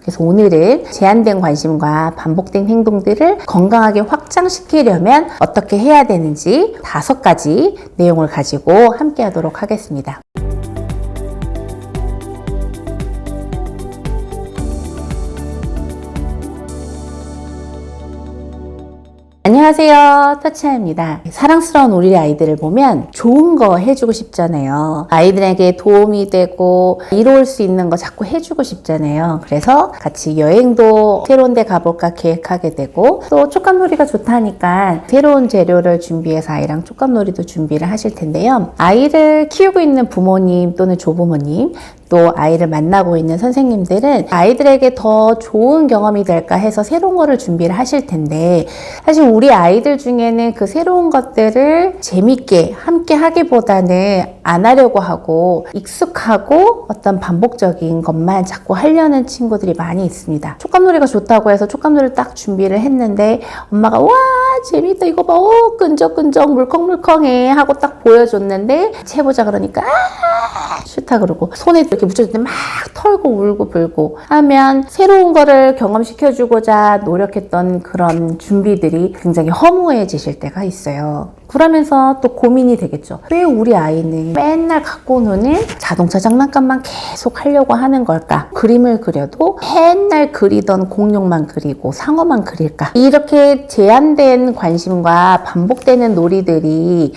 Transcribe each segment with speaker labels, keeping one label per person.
Speaker 1: 그래서 오늘은 제한된 관심과 반복된 행동들을 건강하게 확장시키려면 어떻게 해야 되는지 5가지 내용을 가지고 함께 하도록 하겠습니다. 안녕하세요, 터치아입니다. 사랑스러운 우리 아이들을 보면 좋은 거 해주고 싶잖아요. 아이들에게 도움이 되고 이로울 수 있는 거 자꾸 해주고 싶잖아요. 그래서 같이 여행도 새로운 데 가볼까 계획하게 되고, 또 촉감놀이가 좋다니까 새로운 재료를 준비해서 아이랑 촉감놀이도 준비를 하실 텐데요. 아이를 키우고 있는 부모님 또는 조부모님, 또 아이를 만나고 있는 선생님들은 아이들에게 더 좋은 경험이 될까 해서 새로운 거를 준비를 하실 텐데, 사실 우리 아이들 중에는 그 새로운 것들을 재밌게 함께 하기보다는 안 하려고 하고 익숙하고 어떤 반복적인 것만 자꾸 하려는 친구들이 많이 있습니다. 촉감놀이가 좋다고 해서 촉감놀이를 딱 준비를 했는데 엄마가 와 재밌다 이거 봐 끈적끈적 물컹물컹해 하고 딱 보여줬는데 해보자 그러니까 싫다 그러고 손에 이렇게 묻혀줄 때 막 털고 울고 불고 하면 새로운 거를 경험시켜주고자 노력했던 그런 준비들이 굉장히 허무해지실 때가 있어요. 그러면서 또 고민이 되겠죠. 왜 우리 아이는 맨날 갖고 노는 자동차 장난감만 계속 하려고 하는 걸까? 그림을 그려도 맨날 그리던 공룡만 그리고 상어만 그릴까? 이렇게 제한된 관심과 반복되는 놀이들이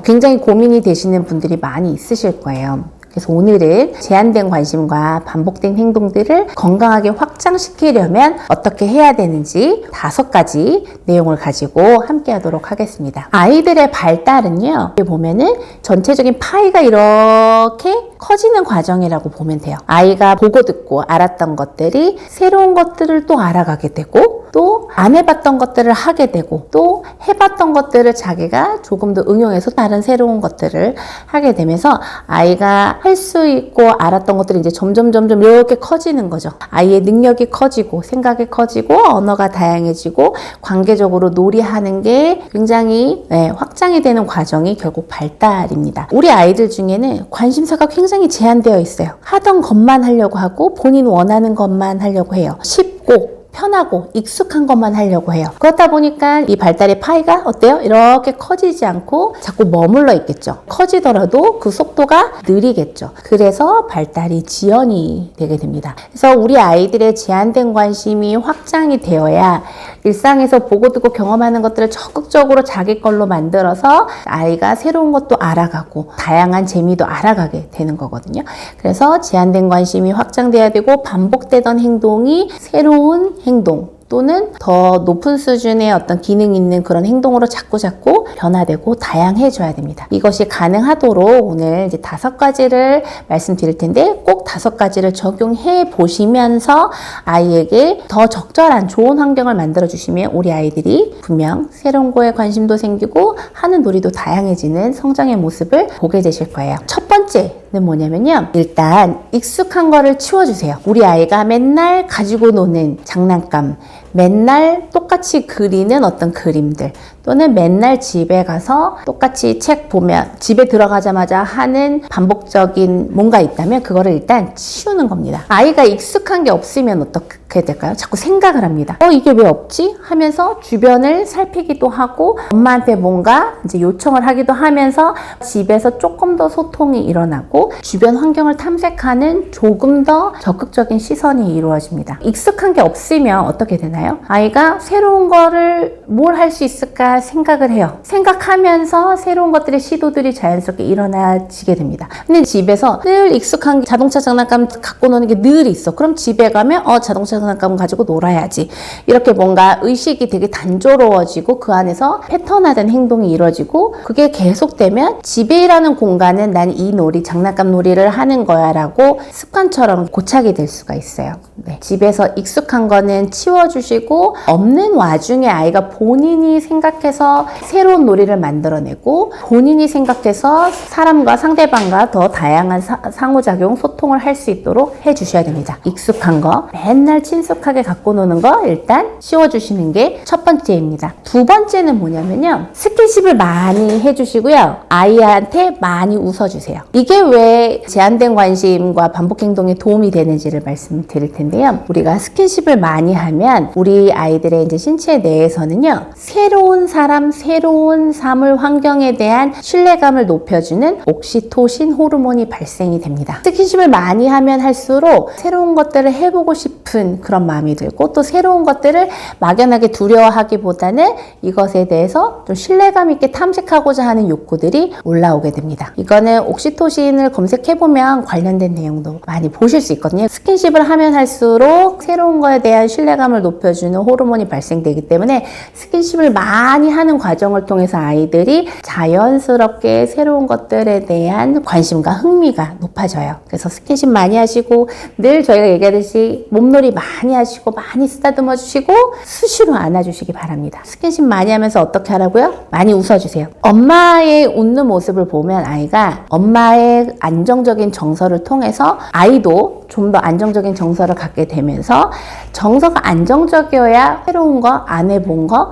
Speaker 1: 굉장히 고민이 되시는 분들이 많이 있으실 거예요. 그래서 오늘은 제한된 관심과 반복된 행동들을 건강하게 확장시키려면 어떻게 해야 되는지 5가지 내용을 가지고 함께 하도록 하겠습니다. 아이들의 발달은요, 여기 보면은 전체적인 파이가 이렇게 커지는 과정이라고 보면 돼요. 아이가 보고 듣고 알았던 것들이 새로운 것들을 또 알아가게 되고, 또 안 해봤던 것들을 하게 되고, 또 해봤던 것들을 자기가 조금 더 응용해서 다른 새로운 것들을 하게 되면서 아이가 할 수 있고 알았던 것들이 이제 점점 이렇게 커지는 거죠. 아이의 능력이 커지고 생각이 커지고 언어가 다양해지고 관계적으로 놀이하는 게 굉장히 확장이 되는 과정이 결국 발달입니다. 우리 아이들 중에는 관심사가 굉장히 제한되어 있어요. 하던 것만 하려고 하고 본인 원하는 것만 하려고 해요. 쉽고 편하고 익숙한 것만 하려고 해요. 그렇다 보니까 이 발달의 파이가 어때요? 이렇게 커지지 않고 자꾸 머물러 있겠죠. 커지더라도 그 속도가 느리겠죠. 그래서 발달이 지연이 되게 됩니다. 그래서 우리 아이들의 제한된 관심이 확장이 되어야 일상에서 보고 듣고 경험하는 것들을 적극적으로 자기 걸로 만들어서 아이가 새로운 것도 알아가고 다양한 재미도 알아가게 되는 거거든요. 그래서 제한된 관심이 확장돼야 되고 반복되던 행동이 새로운 행동 또는 더 높은 수준의 어떤 기능 있는 그런 행동으로 자꾸 변화되고 다양해져야 됩니다. 이것이 가능하도록 오늘 이제 5가지를 말씀드릴 텐데 꼭 5가지를 적용해 보시면서 아이에게 더 적절한 좋은 환경을 만들어 주시면 우리 아이들이 분명 새로운 거에 관심도 생기고 하는 놀이도 다양해지는 성장의 모습을 보게 되실 거예요. 첫 번째는 뭐냐면요, 일단 익숙한 거를 치워주세요. 우리 아이가 맨날 가지고 노는 장난감, 맨날 똑같이 그리는 어떤 그림들, 또는 맨날 집에 가서 똑같이 책 보면 집에 들어가자마자 하는 반복적인 뭔가 있다면 그거를 일단 치우는 겁니다. 아이가 익숙한 게 없으면 어떻게 될까요? 자꾸 생각을 합니다. 이게 왜 없지? 하면서 주변을 살피기도 하고 엄마한테 뭔가 이제 요청을 하기도 하면서 집에서 조금 더 소통이 일어나고 주변 환경을 탐색하는 조금 더 적극적인 시선이 이루어집니다. 익숙한 게 없으면 어떻게 되나요? 아이가 새로운 거를 뭘 할 수 있을까 생각을 해요. 생각하면서 새로운 것들의 시도들이 자연스럽게 일어나지게 됩니다. 근데 집에서 늘 익숙한 자동차 장난감 갖고 노는 게 늘 있어. 그럼 집에 가면 자동차 장난감 가지고 놀아야지. 이렇게 뭔가 의식이 되게 단조로워지고 그 안에서 패턴화된 행동이 이루어지고 그게 계속되면 집이라는 공간은 난 이 놀이, 장난감 놀이를 하는 거야 라고 습관처럼 고착이 될 수가 있어요. 집에서 익숙한 거는 치워주시고 없는 하는 와중에 아이가 본인이 생각해서 새로운 놀이를 만들어내고 본인이 생각해서 사람과 상대방과 더 다양한 상호작용, 소통을 할 수 있도록 해주셔야 됩니다. 익숙한 거, 맨날 친숙하게 갖고 노는 거 일단 씌워주시는 게 첫 번째입니다. 두 번째는 뭐냐면요. 스킨십을 많이 해주시고요. 아이한테 많이 웃어주세요. 이게 왜 제한된 관심과 반복 행동에 도움이 되는지를 말씀드릴 텐데요. 우리가 스킨십을 많이 하면 우리 아이들의 이제 신체 내에서는요. 새로운 사람, 새로운 사물, 환경에 대한 신뢰감을 높여주는 옥시토신 호르몬이 발생이 됩니다. 스킨십을 많이 하면 할수록 새로운 것들을 해보고 싶은 그런 마음이 들고 또 새로운 것들을 막연하게 두려워하기보다는 이것에 대해서 좀 신뢰감 있게 탐색하고자 하는 욕구들이 올라오게 됩니다. 이거는 옥시토신을 검색해보면 관련된 내용도 많이 보실 수 있거든요. 스킨십을 하면 할수록 새로운 거에 대한 신뢰감을 높여주는 호르몬이 발생되기 때문에 스킨십을 많이 하는 과정을 통해서 아이들이 자연스럽게 새로운 것들에 대한 관심과 흥미가 높아져요. 그래서 스킨십 많이 하시고 늘 저희가 얘기하듯이 몸놀이 많이 하시고 많이 쓰다듬어 주시고 수시로 안아주시기 바랍니다. 스킨십 많이 하면서 어떻게 하라고요? 많이 웃어주세요. 엄마의 웃는 모습을 보면 아이가 엄마의 안정적인 정서를 통해서 아이도 좀 더 안정적인 정서를 갖게 되면서 정서가 안정적이어야 새로운 거, 안 해본 거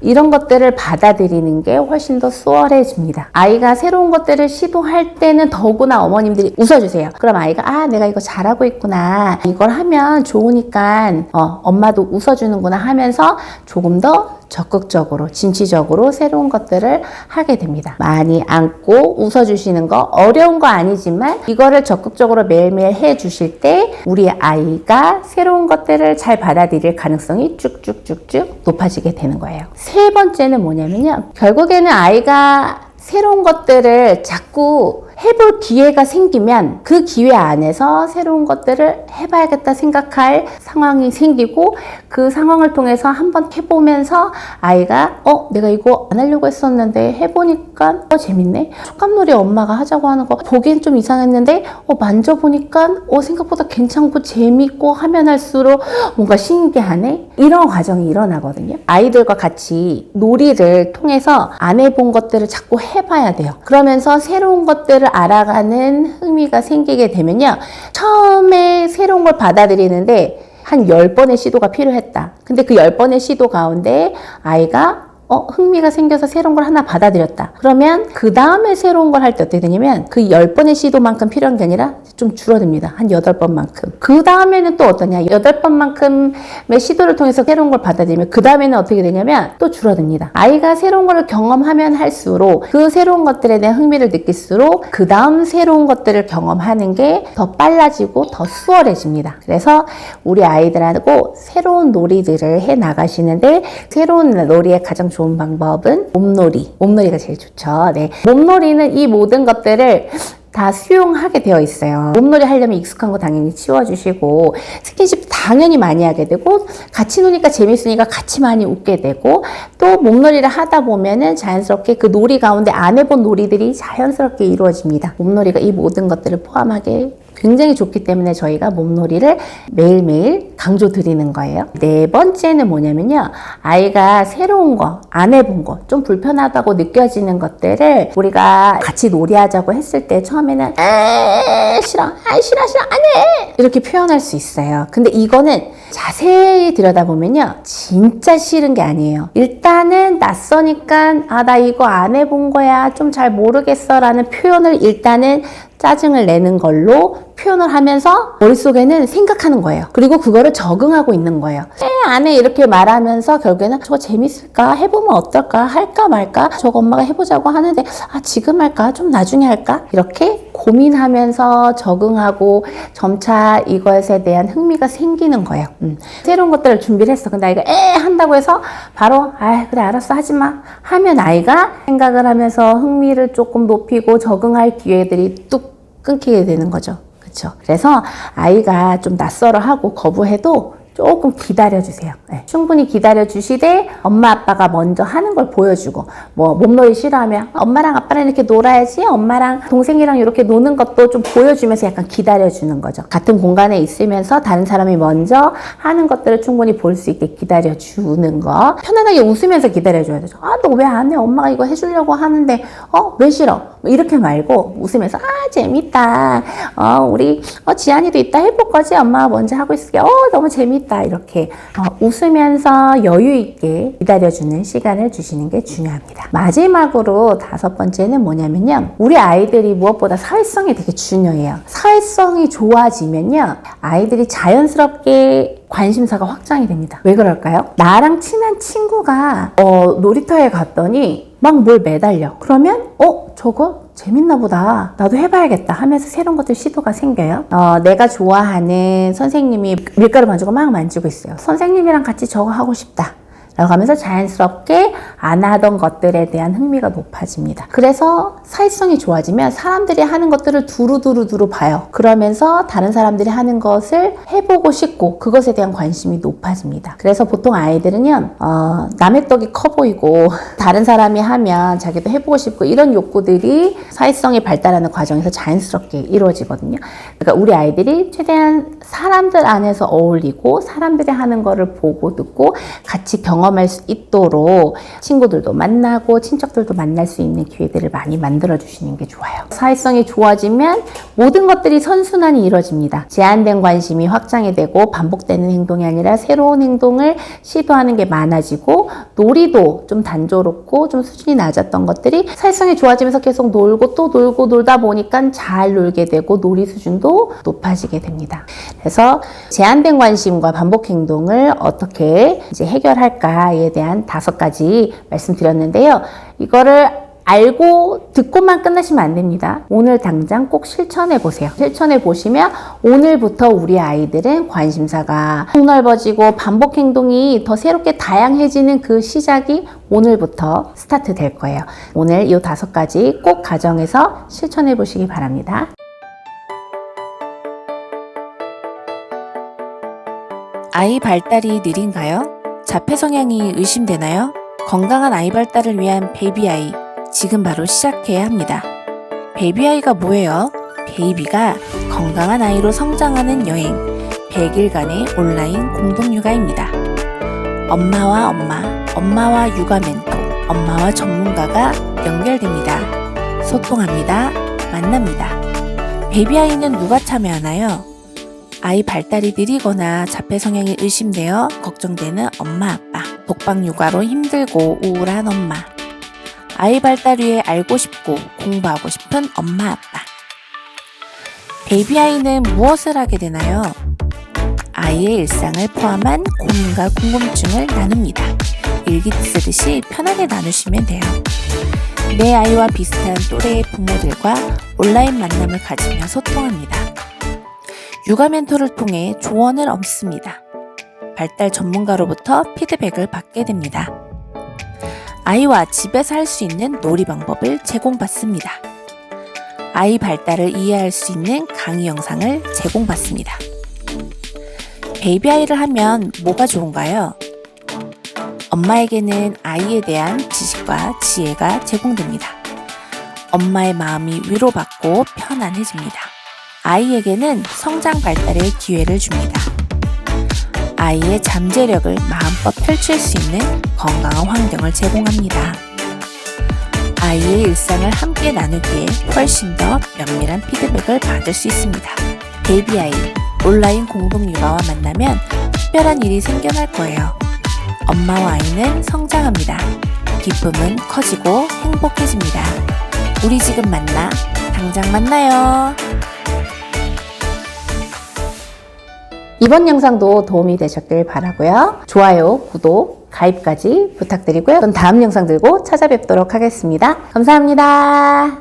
Speaker 1: 이런 것들을 받아들이는 게 훨씬 더 수월해집니다. 아이가 새로운 것들을 시도할 때는 더구나 어머님들이 웃어주세요. 그럼 아이가 내가 이거 잘하고 있구나. 이걸 하면 좋으니까 엄마도 웃어주는구나 하면서 조금 더 적극적으로 진취적으로 새로운 것들을 하게 됩니다. 많이 안고 웃어주시는 거 어려운 거 아니지만 이거를 적극적으로 매일매일 해주실 때 우리 아이가 새로운 것들을 잘 받아들일 가능성이 쭉쭉쭉쭉 높아지게 되는 거예요. 세 번째는 뭐냐면요. 결국에는 아이가 새로운 것들을 자꾸 해볼 기회가 생기면 그 기회 안에서 새로운 것들을 해봐야겠다 생각할 상황이 생기고 그 상황을 통해서 한번 해보면서 아이가 내가 이거 안 하려고 했었는데 해보니까 재밌네. 촉감놀이 엄마가 하자고 하는 거 보기엔 좀 이상했는데 만져보니까 생각보다 괜찮고 재밌고 하면 할수록 뭔가 신기하네. 이런 과정이 일어나거든요. 아이들과 같이 놀이를 통해서 안 해본 것들을 자꾸 해봐야 돼요. 그러면서 새로운 것들을 알아가는 흥미가 생기게 되면요. 처음에 새로운 걸 받아들이는데 한 10번의 시도가 필요했다. 근데 그 10번의 시도 가운데 아이가 흥미가 생겨서 새로운 걸 하나 받아들였다. 그러면 그 다음에 새로운 걸 할 때 어떻게 되냐면 그 10번의 시도만큼 필요한 게 아니라 좀 줄어듭니다. 한 8번만큼. 그 다음에는 또 어떠냐. 8번만큼의 시도를 통해서 새로운 걸 받아들이면 그 다음에는 어떻게 되냐면 또 줄어듭니다. 아이가 새로운 걸 경험하면 할수록 그 새로운 것들에 대한 흥미를 느낄수록 그 다음 새로운 것들을 경험하는 게 더 빨라지고 더 수월해집니다. 그래서 우리 아이들하고 새로운 놀이들을 해 나가시는데 새로운 놀이의 가장 좋은 방법은 몸놀이. 몸놀이가 제일 좋죠. 네. 몸놀이는 이 모든 것들을 다 수용하게 되어 있어요. 몸놀이 하려면 익숙한 거 당연히 치워주시고 스킨십 당연히 많이 하게 되고 같이 노니까 재밌으니까 같이 많이 웃게 되고 또 몸놀이를 하다 보면은 자연스럽게 그 놀이 가운데 안 해본 놀이들이 자연스럽게 이루어집니다. 몸놀이가 이 모든 것들을 포함하게 굉장히 좋기 때문에 저희가 몸놀이를 매일매일 강조드리는 거예요. 네 번째는 뭐냐면요. 아이가 새로운 거, 안 해본 거, 좀 불편하다고 느껴지는 것들을 우리가 같이 놀이하자고 했을 때 처음에는 싫어, 안 해! 이렇게 표현할 수 있어요. 근데 이거는 자세히 들여다보면요. 진짜 싫은 게 아니에요. 일단은 낯서니까 나 이거 안 해본 거야. 좀 잘 모르겠어 라는 표현을 일단은 짜증을 내는 걸로 표현을 하면서 머릿속에는 생각하는 거예요. 그리고 그거를 적응하고 있는 거예요. 안 해 이렇게 말하면서 결국에는 저거 재밌을까? 해보면 어떨까? 할까 말까? 저거 엄마가 해보자고 하는데 지금 할까? 좀 나중에 할까? 이렇게 고민하면서 적응하고 점차 이것에 대한 흥미가 생기는 거예요. 새로운 것들을 준비를 했어. 근데 아이가 한다고 해서 바로 그래 알았어 하지마 하면 아이가 생각을 하면서 흥미를 조금 높이고 적응할 기회들이 뚝 끊기게 되는 거죠. 그렇죠? 그래서 아이가 좀 낯설어 하고 거부해도 조금 기다려주세요. 네. 충분히 기다려주시되 엄마 아빠가 먼저 하는 걸 보여주고 뭐 몸놀이 싫어하면 엄마랑 아빠랑 이렇게 놀아야지 엄마랑 동생이랑 이렇게 노는 것도 좀 보여주면서 약간 기다려주는 거죠. 같은 공간에 있으면서 다른 사람이 먼저 하는 것들을 충분히 볼 수 있게 기다려주는 거. 편안하게 웃으면서 기다려줘야 되죠. 아, 너 왜 안 해? 엄마가 이거 해주려고 하는데 왜 싫어? 이렇게 말고 웃으면서 재밌다. 우리 지안이도 이따 해볼 거지? 엄마가 먼저 하고 있을게. 너무 재밌다. 이렇게 웃으면서 여유 있게 기다려주는 시간을 주시는 게 중요합니다. 마지막으로 5번째는 뭐냐면요. 우리 아이들이 무엇보다 사회성이 되게 중요해요. 사회성이 좋아지면요. 아이들이 자연스럽게 관심사가 확장이 됩니다. 왜 그럴까요? 나랑 친한 친구가 놀이터에 갔더니 막 뭘 매달려. 그러면 저거 재밌나 보다. 나도 해봐야겠다 하면서 새로운 것들 시도가 생겨요. 내가 좋아하는 선생님이 밀가루 반죽을 막 만지고 있어요. 선생님이랑 같이 저거 하고 싶다. 라고 하면서 자연스럽게 안 하던 것들에 대한 흥미가 높아집니다. 그래서 사회성이 좋아지면 사람들이 하는 것들을 두루두루 봐요. 그러면서 다른 사람들이 하는 것을 해보고 싶고 그것에 대한 관심이 높아집니다. 그래서 보통 아이들은요, 남의 떡이 커 보이고 다른 사람이 하면 자기도 해보고 싶고 이런 욕구들이 사회성이 발달하는 과정에서 자연스럽게 이루어지거든요. 그러니까 우리 아이들이 최대한 사람들 안에서 어울리고 사람들이 하는 거를 보고 듣고 같이 경험할 수 있도록 친구들도 만나고 친척들도 만날 수 있는 기회들을 많이 만들어 주시는 게 좋아요. 사회성이 좋아지면 모든 것들이 선순환이 이루어집니다. 제한된 관심이 확장이 되고 반복되는 행동이 아니라 새로운 행동을 시도하는 게 많아지고 놀이도 좀 단조롭고 좀 수준이 낮았던 것들이 사회성이 좋아지면서 계속 놀고 또 놀고 놀다 보니까 잘 놀게 되고 놀이 수준도 높아지게 됩니다. 그래서 제한된 관심과 반복 행동을 어떻게 이제 해결할까에 대한 5가지 말씀드렸는데요. 이거를 알고 듣고만 끝나시면 안 됩니다. 오늘 당장 꼭 실천해 보세요. 실천해 보시면 오늘부터 우리 아이들은 관심사가 폭넓어지고 반복 행동이 더 새롭게 다양해지는 그 시작이 오늘부터 스타트 될 거예요. 오늘 이 5가지 꼭 가정에서 실천해 보시기 바랍니다.
Speaker 2: 아이 발달이 느린가요? 자폐 성향이 의심되나요? 건강한 아이 발달을 위한 베이비 아이, 지금 바로 시작해야 합니다. 베이비 아이가 뭐예요? 베이비가 건강한 아이로 성장하는 여행, 100일간의 온라인 공동육아입니다. 엄마와 엄마, 엄마와 육아 멘토, 엄마와 전문가가 연결됩니다. 소통합니다. 만납니다. 베이비 아이는 누가 참여하나요? 아이 발달이 느리거나 자폐 성향이 의심되어 걱정되는 엄마 아빠, 독박 육아로 힘들고 우울한 엄마, 아이 발달 위해 알고 싶고 공부하고 싶은 엄마 아빠. 베이비 아이는 무엇을 하게 되나요? 아이의 일상을 포함한 고민과 궁금증을 나눕니다. 일기 쓰듯이 편하게 나누시면 돼요. 내 아이와 비슷한 또래의 부모들과 온라인 만남을 가지며 소통합니다. 육아 멘토를 통해 조언을 얻습니다. 발달 전문가로부터 피드백을 받게 됩니다. 아이와 집에서 할 수 있는 놀이 방법을 제공받습니다. 아이 발달을 이해할 수 있는 강의 영상을 제공받습니다. 베이비 아이를 하면 뭐가 좋은가요? 엄마에게는 아이에 대한 지식과 지혜가 제공됩니다. 엄마의 마음이 위로받고 편안해집니다. 아이에게는 성장 발달의 기회를 줍니다. 아이의 잠재력을 마음껏 펼칠 수 있는 건강한 환경을 제공합니다. 아이의 일상을 함께 나누기에 훨씬 더 면밀한 피드백을 받을 수 있습니다. 베이비 아이, 온라인 공동육아와 만나면 특별한 일이 생겨날 거예요. 엄마와 아이는 성장합니다. 기쁨은 커지고 행복해집니다. 우리 지금 만나, 당장 만나요.
Speaker 1: 이번 영상도 도움이 되셨길 바라고요. 좋아요, 구독, 가입까지 부탁드리고요. 전 다음 영상 들고 찾아뵙도록 하겠습니다. 감사합니다.